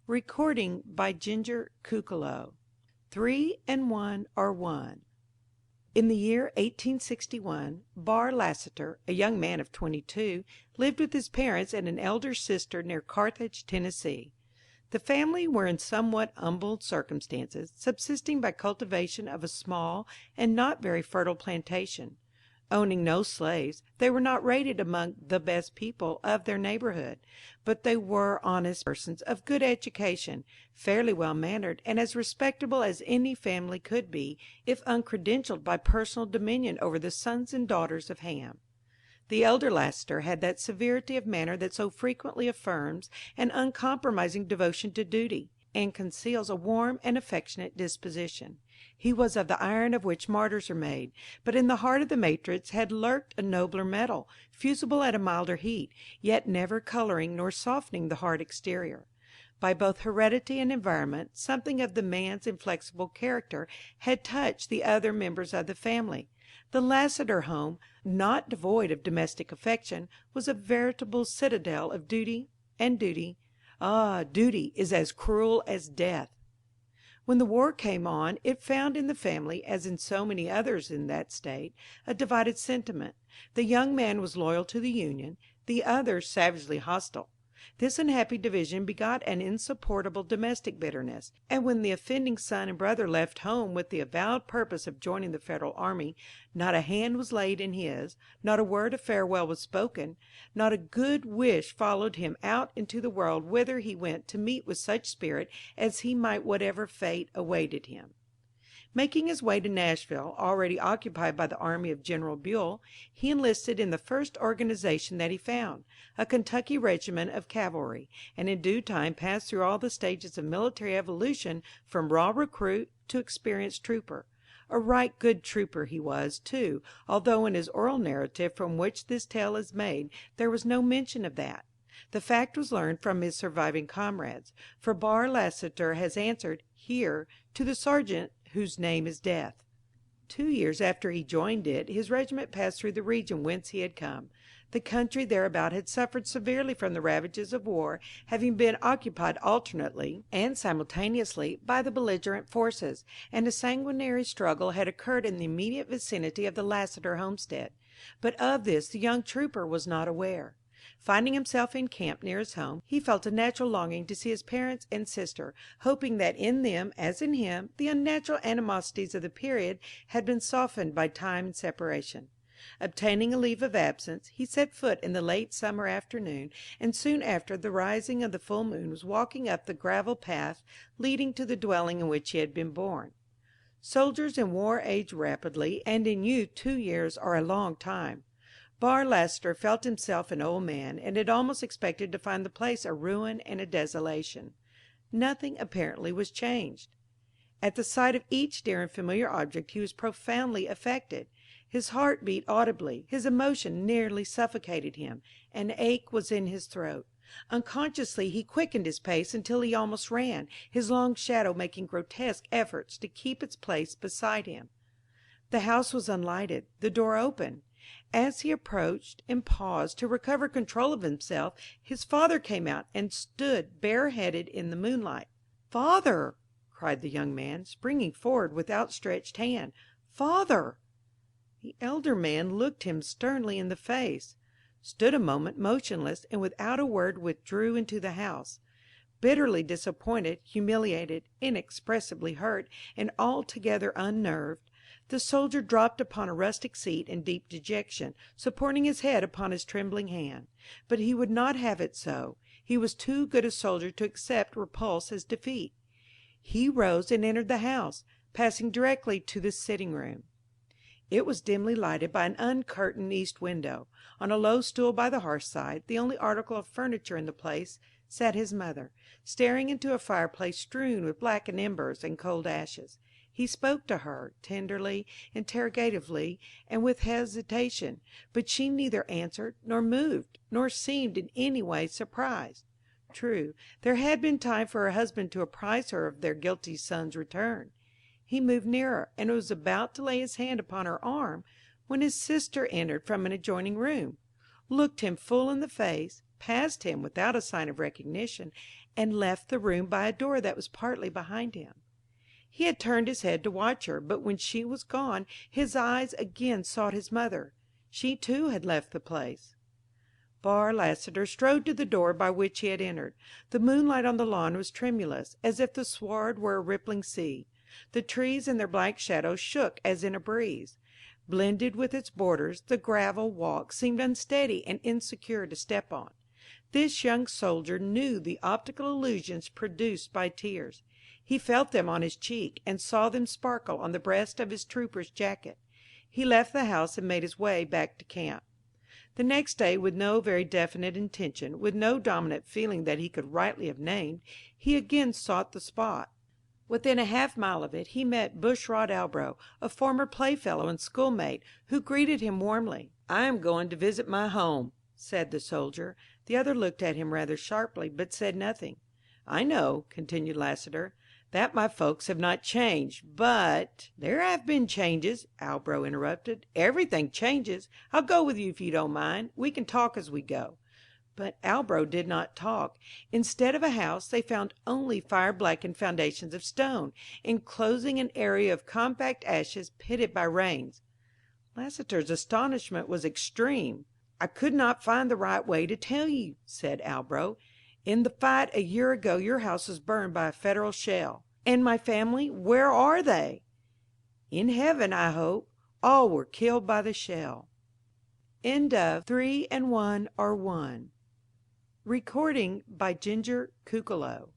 Recording by Ginger Kukalo. 3 and 1 are one. In the year 1861, Barr Lassiter, a young man of 22, lived with his parents and an elder sister near Carthage, Tennessee. The family were in somewhat humble circumstances, subsisting by cultivation of a small and not very fertile plantation. Owning no slaves, they were not rated among the best people of their neighborhood, but they were honest persons of good education, fairly well mannered, and as respectable as any family could be, if uncredentialed by personal dominion over the sons and daughters of Ham. The elder Lassiter had that severity of manner that so frequently affirms an uncompromising devotion to duty, and conceals a warm and affectionate disposition. He was of the iron of which martyrs are made, but in the heart of the matrix had lurked a nobler metal, fusible at a milder heat, yet never colouring nor softening the hard exterior. By both heredity and environment, something of the man's inflexible character had touched the other members of the family. The Lassiter home, not devoid of domestic affection, was a veritable citadel of duty, and duty, duty is as cruel as death. When the war came on, it found in the family, as in so many others in that state, a divided sentiment. The young man was loyal to the Union, the other savagely hostile. This unhappy division begot an insupportable domestic bitterness, and when the offending son and brother left home with the avowed purpose of joining the Federal army, not a hand was laid in his, not a word of farewell was spoken, not a good wish followed him out into the world whither he went to meet with such spirit as he might whatever fate awaited him. Making his way to Nashville, already occupied by the army of General Buell, he enlisted in the first organization that he found, a Kentucky regiment of cavalry, and in due time passed through all the stages of military evolution from raw recruit to experienced trooper. A right good trooper he was, too, although in his oral narrative from which this tale is made there was no mention of that. The fact was learned from his surviving comrades, for Barr Lassiter has answered, here, to the sergeant whose name is Death. 2 years after he joined it, his regiment passed through the region whence he had come. The country thereabout had suffered severely from the ravages of war, having been occupied alternately and simultaneously by the belligerent forces, and a sanguinary struggle had occurred in the immediate vicinity of the Lassiter homestead. But of this the young trooper was not aware. Finding himself encamped near his home, he felt a natural longing to see his parents and sister, hoping that in them, as in him, the unnatural animosities of the period had been softened by time and separation. Obtaining a leave of absence, he set foot in the late summer afternoon, and soon after the rising of the full moon was walking up the gravel path leading to the dwelling in which he had been born. Soldiers in war age rapidly, and in youth 2 years are a long time. Barr Lassiter felt himself an old man, and had almost expected to find the place a ruin and a desolation. Nothing apparently was changed. At the sight of each dear and familiar object he was profoundly affected. His heart beat audibly, his emotion nearly suffocated him, an ache was in his throat. Unconsciously he quickened his pace until he almost ran, his long shadow making grotesque efforts to keep its place beside him. The house was unlighted, the door open. As he approached and paused to recover control of himself, his father came out and stood bareheaded in the moonlight. "Father!" cried the young man, springing forward with outstretched hand. "Father!" The elder man looked him sternly in the face, stood a moment motionless, and without a word withdrew into the house. Bitterly disappointed, humiliated, inexpressibly hurt, and altogether unnerved, the soldier dropped upon a rustic seat in deep dejection, supporting his head upon his trembling hand. But he would not have it so. He was too good a soldier to accept repulse as defeat. He rose and entered the house, passing directly to the sitting-room. It was dimly lighted by an uncurtained east window. On a low stool by the hearthside, the only article of furniture in the place, sat his mother, staring into a fireplace strewn with blackened embers and cold ashes. He spoke to her, tenderly, interrogatively, and with hesitation, but she neither answered, nor moved, nor seemed in any way surprised. True, there had been time for her husband to apprise her of their guilty son's return. He moved nearer, and was about to lay his hand upon her arm, when his sister entered from an adjoining room, looked him full in the face, passed him without a sign of recognition, and left the room by a door that was partly behind him. He had turned his head to watch her, but when she was gone, his eyes again sought his mother. She too had left the place. Barr Lassiter strode to the door by which he had entered. The moonlight on the lawn was tremulous, as if the sward were a rippling sea. The trees in their black shadows shook as in a breeze. Blended with its borders, the gravel walk seemed unsteady and insecure to step on. This young soldier knew the optical illusions produced by tears. He felt them on his cheek, and saw them sparkle on the breast of his trooper's jacket. He left the house and made his way back to camp. The next day, with no very definite intention, with no dominant feeling that he could rightly have named, he again sought the spot. Within a half-mile of it he met Bushrod Ambrose, a former playfellow and schoolmate, who greeted him warmly. "I am going to visit my home," said the soldier. The other looked at him rather sharply, but said nothing. "I know," continued Lassiter, "that my folks have not changed, but—" "There have been changes," Ambrose interrupted. "Everything changes. I'll go with you if you don't mind. We can talk as we go." But Ambrose did not talk. Instead of a house, they found only fire-blackened foundations of stone, enclosing an area of compact ashes pitted by rains. Lassiter's astonishment was extreme. "I could not find the right way to tell you," said Ambrose. "In the fight a year ago your house was burned by a Federal shell." "And my family, where are they?" "In heaven, I hope. All were killed by the shell." End of 3 and 1 are 1. Recording by Ginger Kukalo.